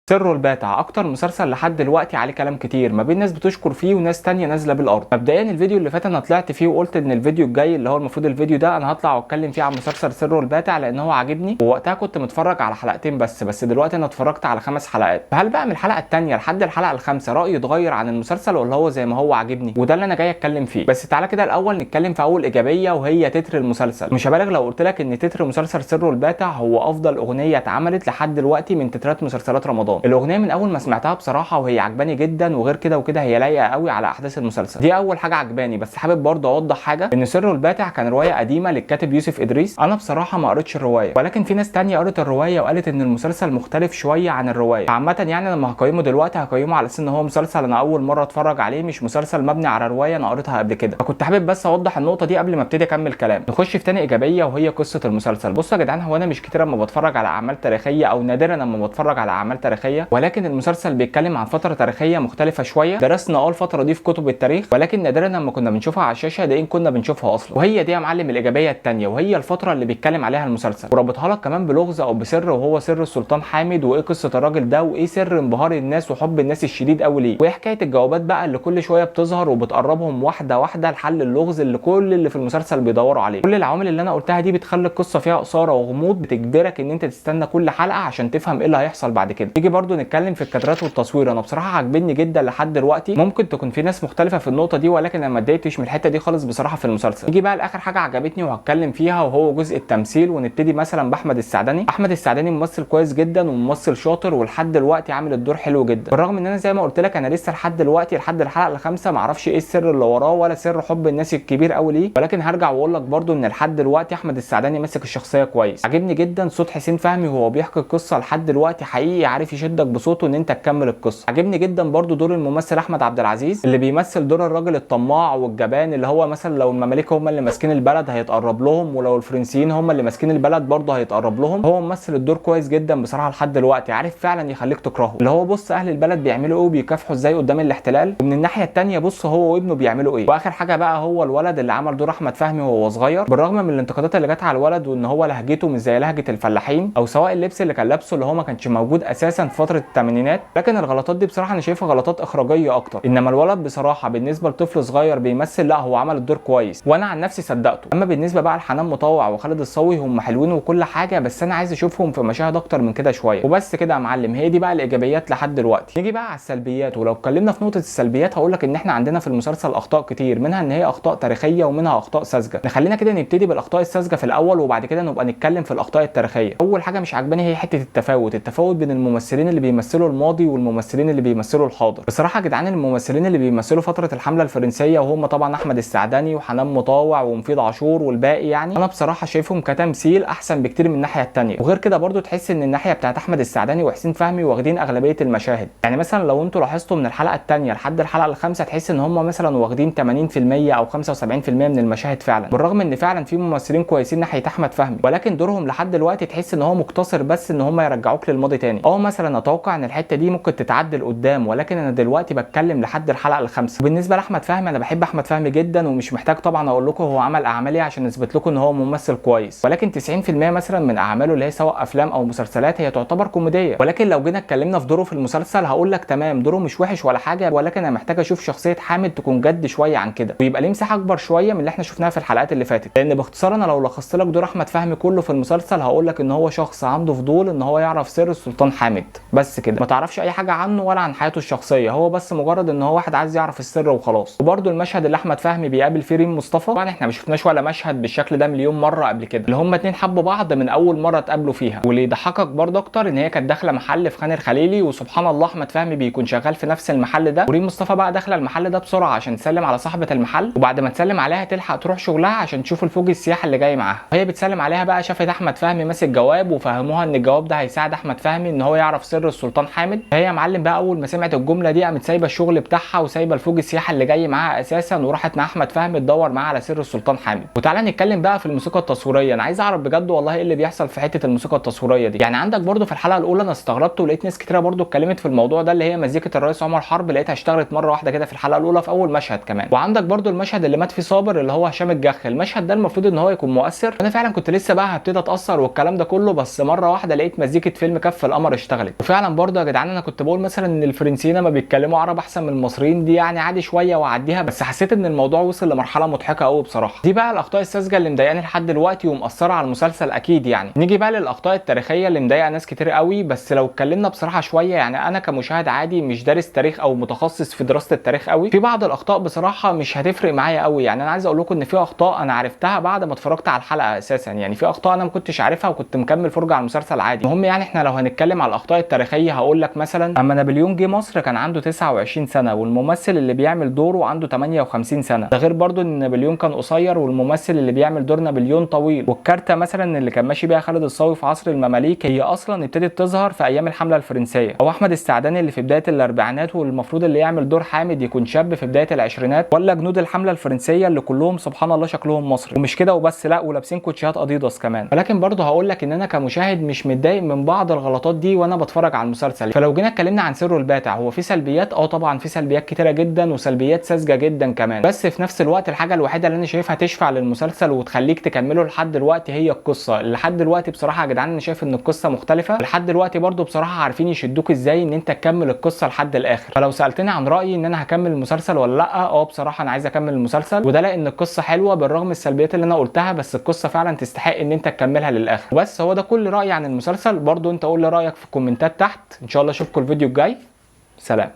سر الباتع اكتر مسلسل لحد دلوقتي عليه كلام كتير ما بين ناس بتشكر فيه وناس تانية نازله بالارض. مبدئيا الفيديو اللي فات انا طلعت فيه وقلت ان الفيديو الجاي اللي هو المفروض الفيديو ده انا هطلع واتكلم فيه عن مسلسل سر الباتع لان هو عاجبني، ووقتها كنت متفرج على حلقتين بس دلوقتي انا اتفرجت على 5 حلقات. فهل بقى من الحلقه الثانيه لحد الحلقه الخامسه رايي اتغير عن المسلسل ولا هو زي ما هو عاجبني؟ وده اللي انا جاي اتكلم فيه. بس تعالى كده الاول نتكلم في اول ايجابيه وهي تتر المسلسل. مش هبالغ لو قلت لك ان تتر مسلسل سر الباتع هو افضل اغنيه اتعملت لحد دلوقتي من تترات مسلسلات رمضان. الاغنيه من اول ما سمعتها بصراحه وهي عجباني جدا، وغير كده وكده هي لايقه قوي على احداث المسلسل. دي اول حاجه عجباني. بس حابب برضه اوضح حاجه، ان سر الباتع كان روايه قديمه للكاتب يوسف ادريس. انا بصراحه ما قريتش الروايه، ولكن في ناس تانية قرت الروايه وقالت ان المسلسل مختلف شويه عن الروايه. عامه يعني لما هقيمه دلوقتي هقيمه على اساس ان هو مسلسل انا اول مره اتفرج عليه، مش مسلسل مبني على روايه انا قريتها قبل كده. فكنت حابب بس اوضح النقطه دي قبل ما ابتدي اكمل كلام. نخش في تاني ايجابيه وهي قصه المسلسل. بصوا يا جدعان، هو انا مش كتير لما بتفرج على اعمال تاريخيه، او نادرا لما بتفرج على اعمال تاريخيه، ولكن المسلسل بيتكلم عن فتره تاريخيه مختلفه شويه. درسنا الفتره دي في كتب التاريخ، ولكن نادرا لما كنا بنشوفها على الشاشه، ده ان كنا بنشوفها اصلا. وهي دي يا معلم الايجابيه الثانيه، وهي الفتره اللي بيتكلم عليها المسلسل، ورابطها لك كمان بلغز او بسر، وهو سر السلطان حامد، وايه قصه الراجل ده، وايه سر انبهار الناس وحب الناس الشديد قوي ليه، وايه حكايه الجوابات بقى اللي كل شويه بتظهر وبتقربهم واحده واحده لحل اللغز اللي كل اللي في المسلسل بيدوروا عليه. كل العوامل اللي انا قلتها دي بتخلي القصه فيها اثاره وغموض، بتجبرك ان انت تستنى كل حلقه عشان تفهم ايه اللي هيحصل بعد كده. نيجي برده نتكلم في الكادرات والتصوير. انا بصراحه عاجبني جدا لحد دلوقتي. ممكن تكون في ناس مختلفه في النقطه دي، ولكن انا ما اتضايقتش من الحته دي خالص بصراحه في المسلسل. نيجي بقى لاخر حاجه عجبتني وهتكلم فيها، وهو جزء التمثيل. ونبتدي مثلا باحمد السعدني. احمد السعدني ممثل كويس جدا وممثل شاطر، ولحد دلوقتي عامل الدور حلو جدا، بالرغم ان انا زي ما قلت لك انا لسه لحد دلوقتي لحد الحلقه الخامسه ما اعرفش ايه السر اللي وراه ولا سر حب الناس الكبير قوي ليه. ولكن هرجع واقول لك برده ان لحد دلوقتي احمد السعدني ماسك الشخصيه كويس. عجبني جدا صوت حسين فهمي وهو بيحكي القصه لحد دلوقتي، حقيقي عارف يشدك بصوته ان انت تكمل القصه. عجبني جدا برده دور الممثل احمد عبد العزيز اللي بيمثل دور الراجل الطماع والجبان، اللي هو مثلا لو المماليك هم اللي ماسكين البلد هيتقرب لهم، ولو الفرنسيين هم اللي ماسكين البلد برده هيتقرب لهم. هو ممثل الدور كويس جدا بصراحه لحد دلوقتي، عارف فعلا يخليك تكرهه. اللي هو بص اهل البلد بيعملوا ايه وبيكافحوا ازاي قدام الاحتلال، ومن الناحيه الثانيه بص هو وابنه بيعملوا ايه. واخر حاجه بقى هو الولد اللي عمل دور احمد فهمي وهو صغير، بالرغم من الانتقادات اللي جت على الولد وان هو لهجته مش زي لهجه الفلاحين، او سواء اللبس اللي كان لابسه اللي هو ما كانش موجود اساسا في فتره الثمانينات، لكن الغلطات دي بصراحه انا شايفها غلطات اخراجيه اكتر. انما الولد بصراحه بالنسبه لطفل صغير بيمثل، لا هو عمل الدور كويس وانا عن نفسي صدقته. اما بالنسبه بقى لحنان مطوع وخالد الصاوي هم حلوين وكل حاجه، بس انا عايز اشوفهم في مشاهد اكتر من كده شويه. وبس كده يا معلم، هي دي بقى الايجابيات لحد دلوقتي. نيجي بقى على السلبيات. ولو اتكلمنا في نقطه السلبيات هقول لك ان احنا عندنا في المسلسل اخطاء كتير، منها ان هي اخطاء تاريخيه ومنها اخطاء ساذجه. نخلينا كده نبتدي بالاخطاء الساذجه في الاول، وبعد كده نبقى نتكلم في الاخطاء التاريخيه. اول حاجه مش عاجباني هي حته التفاوت بين الممثلين اللي بيمثلوا الماضي والممثلين اللي بيمثلوا الحاضر. بصراحه يا جدعان الممثلين اللي بيمثلوا فتره الحمله الفرنسيه، وهم طبعا احمد السعدني وحنان مطاوع ومفيد عاشور والباقي، يعني انا بصراحه شايفهم كتمثيل احسن بكتير من الناحيه الثانيه. وغير كده برضو تحس ان الناحيه بتاعت احمد السعدني وحسين فهمي واخدين اغلبيه المشاهد. يعني مثلا لو انتوا لاحظتوا من الحلقه الثانيه لحد الحلقه الخامسه تحس ان هم مثلا واخدين 80% او 75% من المشاهد فعلا، بالرغم ان فعلا في ممثلين كويسين ناحيه احمد فهمي، ولكن دورهم لحد دلوقتي تحس ان هو مقتصر بس ان هم يرجعوك للماضي تاني. مثلا اتوقع ان الحته دي ممكن تتعدل قدام، ولكن انا دلوقتي بتكلم لحد الحلقه الخامسه. بالنسبه لاحمد فهمي انا بحب احمد فهمي جدا، ومش محتاج طبعا اقول لكم هو عمل اعمال ايه عشان اثبت لكم ان هو ممثل كويس، ولكن 90% مثلا من اعماله اللي هي سواء افلام او مسلسلات هي تعتبر كوميديه. ولكن لو جينا اتكلمنا في دوره في المسلسل هقول لك تمام دوره مش وحش ولا حاجه، ولكن انا محتاج اشوف شخصيه حامد تكون جد شويه عن كده، ويبقى ليه مساحه اكبر شويه من اللي احنا شفناها في الحلقات اللي فاتت. لان باختصار انا لو لخصت لك دور احمد فهمي كله في المسلسل هقول لك ان هو شخص عنده فضول ان هو يعرف سر السلطان حامد، بس كده. ما تعرفش اي حاجه عنه ولا عن حياته الشخصيه، هو بس مجرد ان هو واحد عايز يعرف السر وخلاص. وبرده المشهد اللي احمد فهمي بيقابل فيه ريم مصطفى، طبعا احنا ما شفناش ولا مشهد بالشكل ده مليون مره قبل كده، اللي هم اتنين حبوا بعض من اول مره اتقابلوا فيها. واللي يضحكك برده اكتر ان هي كانت داخله محل في خان الخليلي، وسبحان الله احمد فهمي بيكون شغال في نفس المحل ده، وريم مصطفى بقى داخله المحل ده بسرعه عشان تسلم على صاحبه المحل، وبعد ما تسلم عليها تلحق تروح شغلها عشان تشوف الفوج السياحي اللي جاي معاها. وهي بتسلم عليها بقى شافت احمد فهمي ماسك جواب، وفهموها ان الجواب ده هيساعد احمد فهمي ان هو يعرف سر السلطان حامد. فهي يا معلم بقى اول ما سمعت الجمله دي قامت سايبه الشغل بتاعها وسايبه الفوج السياحي اللي جاي معاها اساسا، وراحت مع احمد فهمي تدور معاه على سر السلطان حامد. وتعالى نتكلم بقى في الموسيقى التصويريه. انا عايز اعرف بجد والله ايه اللي بيحصل في حته الموسيقى التصويريه دي. يعني عندك برده في الحلقه الاولى انا استغربت ولقيت ناس كتيره برده اتكلمت في الموضوع ده، اللي هي مزيكه الرئيس عمر حرب لقيتها اشتغلت مره واحده كده في الحلقه الاولى في اول مشهد كمان. وعندك برده المشهد اللي مات فيه صابر اللي هو هشام الجخ، المشهد ده المفروض ان هو يكون مؤثر. انا فعلا كنت لسه بقى هبتدي اتاثر والكلام ده كله، بس مره واحده لقيت مزيكه فيلم كف القمر اشتغلت. وفعلا برضه يا جدعان انا كنت بقول مثلا ان الفرنسيين ما بيتكلموا عرب احسن من المصريين، دي يعني عادي شويه واعديها، بس حسيت ان الموضوع وصل لمرحله مضحكه قوي بصراحه. دي بقى الاخطاء الساذجه اللي مضايقاني لحد دلوقتي ومأثره على المسلسل اكيد يعني. نيجي بقى للاخطاء التاريخيه اللي مضايقه ناس كتير قوي، بس لو اتكلمنا بصراحه شويه يعني انا كمشاهد عادي مش دارس تاريخ او متخصص في دراسه التاريخ قوي، في بعض الاخطاء بصراحه مش هتفرق معايا قوي. يعني انا عايز اقول لكم ان في اخطاء انا عرفتها بعد ما اتفرجت على الحلقه اساسا، يعني في اخطاء انا ما كنتش عارفها وكنت مكمل فرجه على المسلسل عادي. المهم يعني احنا لو هنتكلم على الاخطاء التاريخيه هقول لك مثلا اما نابليون جه مصر كان عنده 29 سنه والممثل اللي بيعمل دوره عنده 58 سنه، ده غير برضو ان نابليون كان قصير والممثل اللي بيعمل دور نابليون طويل. والكارته مثلا اللي كان ماشي بيها خالد الصاوي في عصر المماليك هي اصلا ابتدت تظهر في ايام الحمله الفرنسيه. او احمد السعداني اللي في بدايه الاربعينات والمفروض اللي يعمل دور حامد يكون شاب في بدايه العشرينات، ولا جنود الحمله الفرنسيه اللي كلهم سبحان الله شكلهم مصري. ومش كده وبس، لا ولابسين كوتشيات اديداس كمان. ولكن برضو هقول لك ان انا كمشاهد مش متضايق من بعض الغلطات دي وانا بتفرج على المسلسل. فلو جينا اتكلمنا عن سره الباتع، هو في سلبيات طبعا في سلبيات كتيره جدا وسلبيات ساذجه جدا كمان، بس في نفس الوقت الحاجه الوحيده اللي انا شايفها تشفع للمسلسل وتخليك تكمله لحد دلوقتي هي القصه. لحد دلوقتي بصراحه يا جدعان انا شايف ان القصه مختلفه، لحد دلوقتي برضو بصراحه عارفين يشدوك ازاي ان انت تكمل القصه لحد الاخر. فلو سالتني عن رايي ان انا هكمل المسلسل ولا لا، بصراحه انا عايز اكمل المسلسل، وده لان القصه حلوه بالرغم من السلبيات اللي انا قلتها، بس القصه فعلا تستحق ان انت تكملها للاخر. بس هو ده كل رايي عن المسلسل. برضو انت قول لي رايك في الكومنتات تحت. ان شاء الله اشوفكم الفيديو الجاي. سلام.